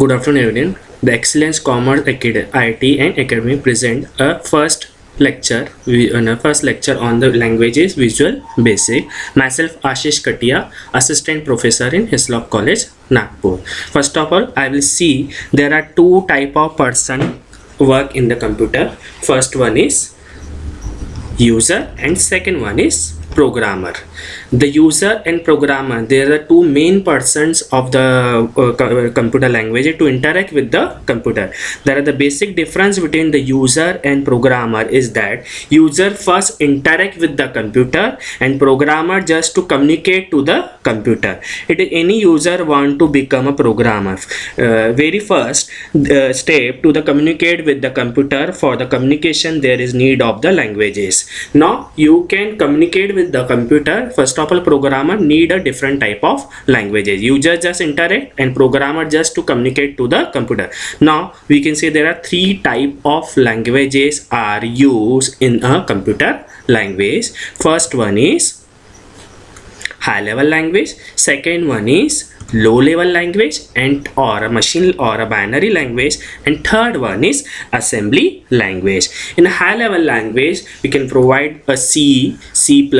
Good afternoon, everyone. The Excellence Commerce IT and Academy present a first lecture on the languages Visual Basic. Myself Ashish Katia, Assistant Professor in Hislop College, Nagpur. First of all, I will see there are two type of person work in the computer. First one is user and second one is programmer. The user and programmer, they are the two main persons of the computer language to interact with the computer. There are the basic difference between the user and programmer is that user first interact with the computer and programmer just to communicate to the computer. It is any user want to become a programmer. Very first step to the communicate with the computer. For the communication there is need of the languages. Now you can communicate with the computer. First of all, programmer need a different type of languages. User just interact and programmer just to communicate to the computer. Now we can say there are three type of languages are used in a computer language. First one is high level language, second one is low level language and or a machine or a binary language, and third one is assembly language. In a high level language we can provide a C, C++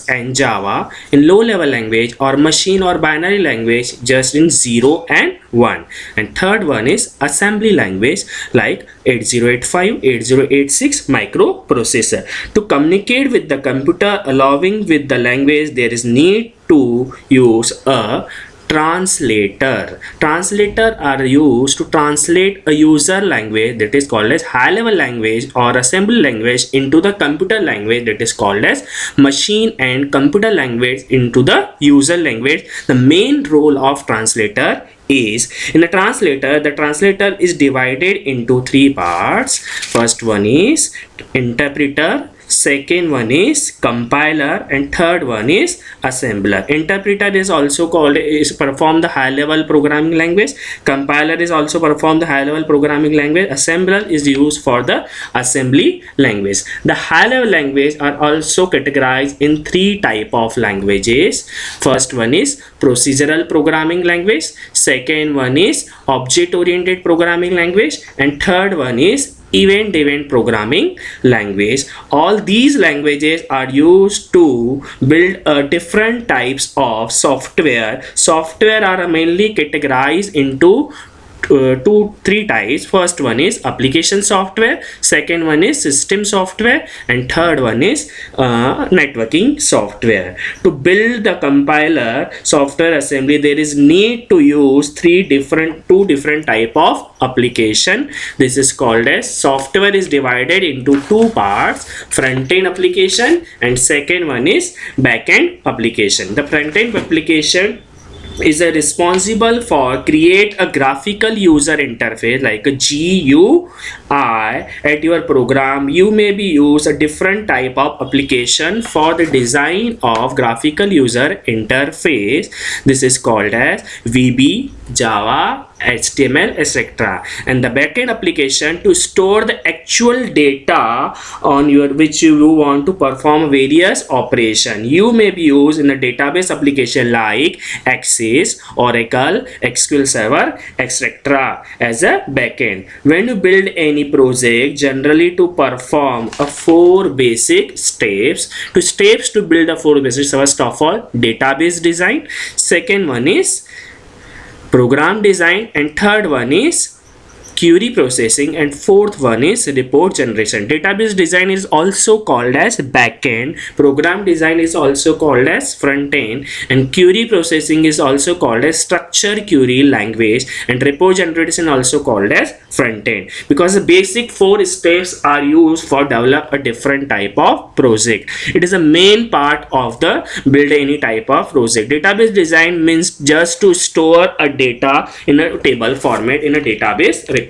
and Java. In low level language or machine or binary language just in 0 and 1, and third one is assembly language like 8085, 8086 microprocessor. To communicate with the computer allowing with the language there is need to use a translator. Translator are used to translate a user language that is called as high level language or assembly language into the computer language that is called as machine and computer language into the user language. The main role of translator is in a translator, the translator is divided into three parts. First one is interpreter, second one is compiler, and third one is assembler. Interpreter is also called is perform the high level programming language, compiler is also perform the high level programming language, assembler is used for the assembly language. The high level language are also categorized in three type of languages. First one is procedural programming language, second one is object oriented programming language, and third one is event programming language. All these languages are used to build different types of software. Software are mainly categorized into three types. First one is application software, second one is system software, and third one is networking software. To build the compiler software assembly there is need to use two different type of application. This is called as software is divided into two parts, front-end application and second one is back-end application. The front-end application is responsible for create a graphical user interface like a GUI at your program. You may be use a different type of application for the design of graphical user interface. This is called as VB, Java, HTML, etc. And the backend application to store the actual data on your which you want to perform various operation. You may be used in a database application like Access, Oracle, SQL Server, etc. as a backend. When you build any project, generally to perform a four basic steps. To build a four basic. First of all, database design. Second one is program design, and third one is query processing, and fourth one is report generation. Database design is also called as backend, program design is also called as front end, and query processing is also called as structure query language, and report generation also called as front end, because the basic four steps are used for develop a different type of project. It is a main part of the build any type of project. Database design means just to store a data in a table format in a database requirement.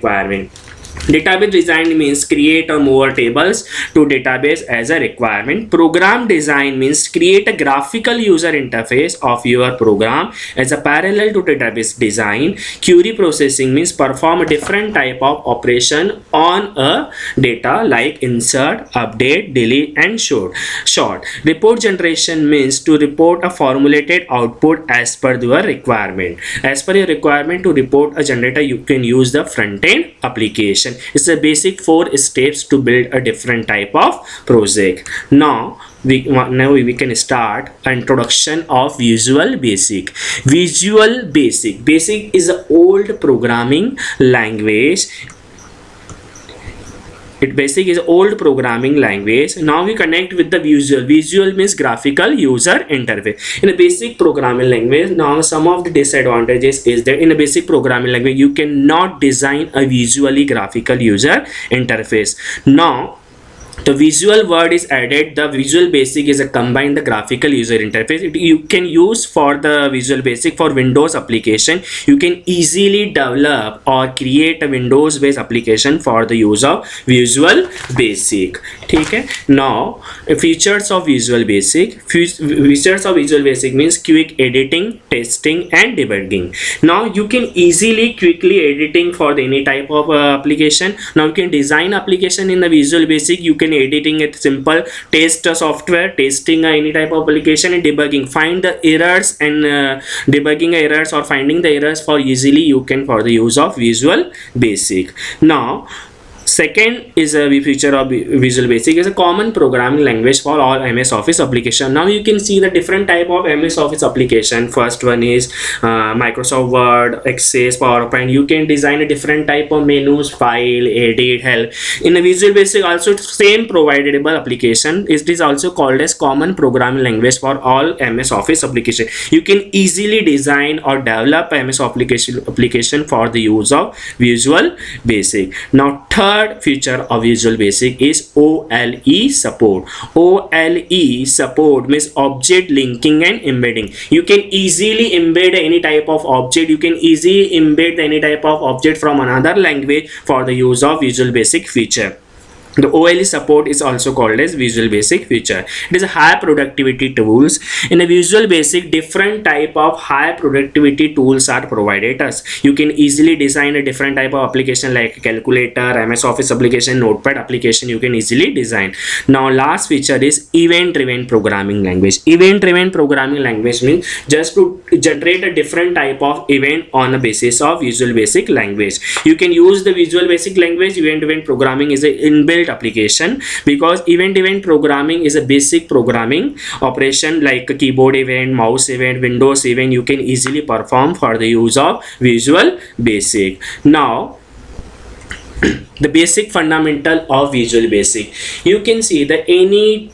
Database design means create or move tables to database as a requirement. Program design means create a graphical user interface of your program as a parallel to database design. Query processing means perform a different type of operation on a data like insert, update, delete, and short. Report generation means to report a formulated output as per your requirement. As per your requirement to report a generator, you can use the front end application. It's a basic 4 steps to build a different type of project. Now we can start introduction of Visual Basic. Visual Basic is an old programming language. Basic is old programming language. Now we connect with the visual means graphical user interface. In a basic programming language, now some of the disadvantages is that in a basic programming language you cannot design a visually graphical user interface. Now the visual word is added. The Visual Basic is a combined the graphical user interface. You can use for the Visual Basic for Windows application. You can easily develop or create a Windows based application for the use of Visual Basic. Okay. Now features of Visual Basic. Features of Visual Basic means quick editing, testing, and debugging. Now you can easily quickly editing for any type of application. Now you can design application in the Visual Basic. You can editing it simple, test software, testing any type of application, and debugging, find the errors and debugging errors or finding the errors for easily you can for the use of Visual Basic. Now second is a feature of Visual Basic is a common programming language for all MS Office application. Now you can see the different type of MS Office application. First one is Microsoft Word, Access, PowerPoint. You can design a different type of menus, file, edit, help. In a Visual Basic also same providable application. It is also called as common programming language for all MS Office application. You can easily design or develop MS application for the use of Visual Basic. Now third feature of Visual Basic is OLE support. OLE support means object linking and embedding. You can easily embed any type of object. You can easily embed any type of object from another language for the use of Visual Basic feature. The OLE support is also called as Visual Basic feature. It is a high productivity tools. In a Visual Basic, different type of high productivity tools are provided us. You can easily design a different type of application like calculator, MS Office application, notepad application. You can easily design. Now last feature is event driven programming language. Event driven programming language means just to generate a different type of event on the basis of Visual Basic language. You can use the Visual Basic language. Event driven programming is an inbuilt application because event programming is a basic programming operation like a keyboard event, mouse event, Windows event. You can easily perform for the use of Visual Basic. Now the basic fundamental of Visual Basic. You can see that any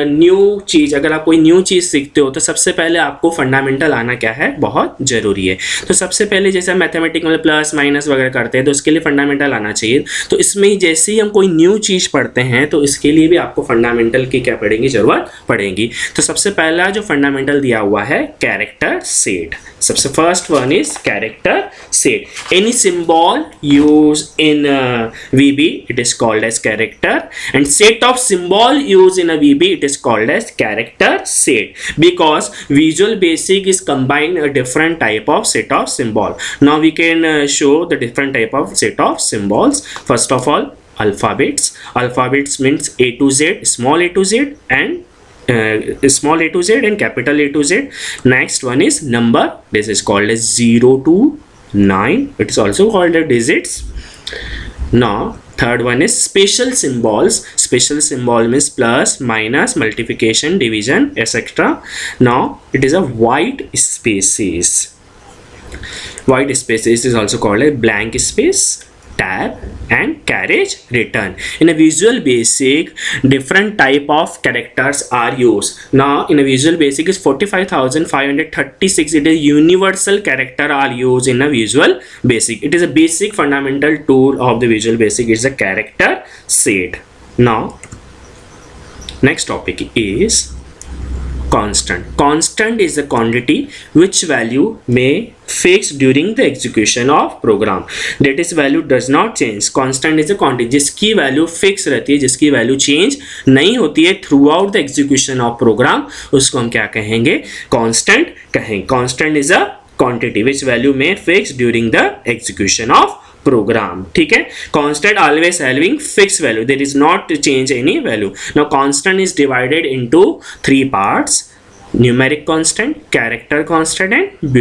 new चीज़, अगर आप कोई new चीज़ सीखते हो तो सबसे पहले आपको fundamental आना क्या है, बहुत ज़रूरी है. तो सबसे पहले जैसे मैथमेटिक्स में प्लस माइनस वगैरह करते हैं तो उसके लिए फंडामेंटल आना चाहिए. तो इसमें ही जैसे ही हम कोई न्यू चीज़ पढ़ते हैं तो इसके लिए भी आपको फंडामेंटल की क्या पड़ेगी, ज़रूरत पड़ेगी. तो सबसे पहला जो फंडामेंटल दिया हुआ है कैरेक्टर सेट. सबसे first one is character set. Any symbol use in VB, it is called as character, and set of symbol used in a VB, it is called as character set, because Visual Basic is combined a different type of set of symbol. Now we can show the different type of set of symbols. First of all, alphabets. Alphabets means A to Z, small a to Z, and small a to Z and capital A to Z. Next one is number. This is called as 0 to 9. It is also called as digits. Now third one is special symbols. Special symbol means plus, minus, multiplication, division, etc. Now it is a white spaces. White spaces is also called a blank space, tab, and carriage return. In a Visual Basic, different type of characters are used. Now in a Visual Basic is 45,536. It is universal character are used in a Visual Basic. It is a basic fundamental tool of the Visual Basic. It's a character set. Now next topic is Constant is a quantity which value may fixed during the execution of program, that is value does not change. Constant is a quantity जिसकी value fix रहती है, जिसकी value change नहीं होती है throughout the execution of program, उसको हम क्या कहेंगे? constant कहेंगे. Constant is a quantity which value may fix during the execution of program. ठीक है. constant always having fixed value, there is not change any value. Now constant is divided into three parts: numeric constant, character constant and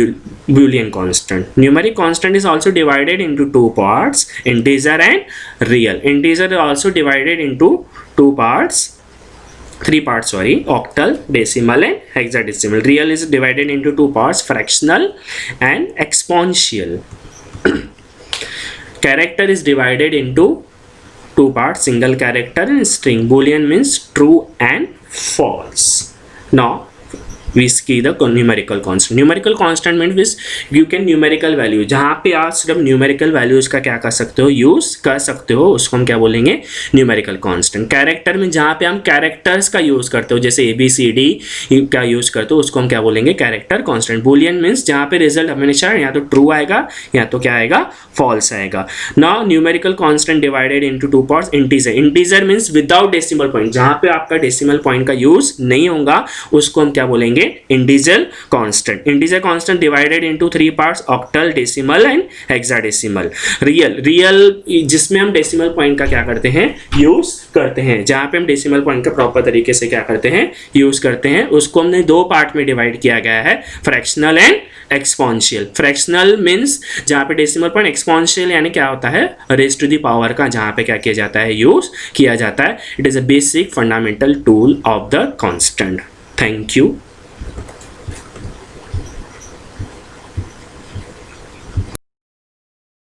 boolean constant. Numeric constant is also divided into two parts: integer and real. Integer is also divided into three parts, octal, decimal and hexadecimal. Real is divided into two parts: fractional and exponential. Character is divided into two parts: single character and string. Boolean means true and false. Now we see the numerical constant. Numerical constant means you can numerical value, जहाँ पे आप सिर्फ numerical values का क्या कर सकते हो, use कर सकते हो, उसको हम क्या बोलेंगे? numerical constant. Character में जहाँ पे हम characters का यूज करते हो, जैसे ABCD का यूज करते हो, उसको हम क्या बोलेंगे? character constant. Boolean means जहाँ पे रिजल्ट हमेशा या तो ट्रू आएगा या तो क्या आएगा? फॉल्स आएगा. Now numerical constant divided into two parts: integer. Integer means without decimal point, जहाँ पे आपका decimal point का यूज नहीं होगा, उसको हम क्या बोलेंगे? integer constant. Integer constant divided into three parts: octal, decimal and hexadecimal. Real जिसमें हम decimal point का क्या करते हैं? यूज करते हैं. जहाँ पे हम decimal point का प्रॉपर तरीके से क्या करते हैं? यूज करते हैं. उसको हमने दो पार्ट में डिवाइड किया गया है: fractional and exponential. Fractional means जहाँ पे decimal point, exponential यानी क्या होता है? raised to the power का जहाँ पे क्या किया जाता है? यूज किया जाता है. It is a basic fundamental tool of the constant. Thank you.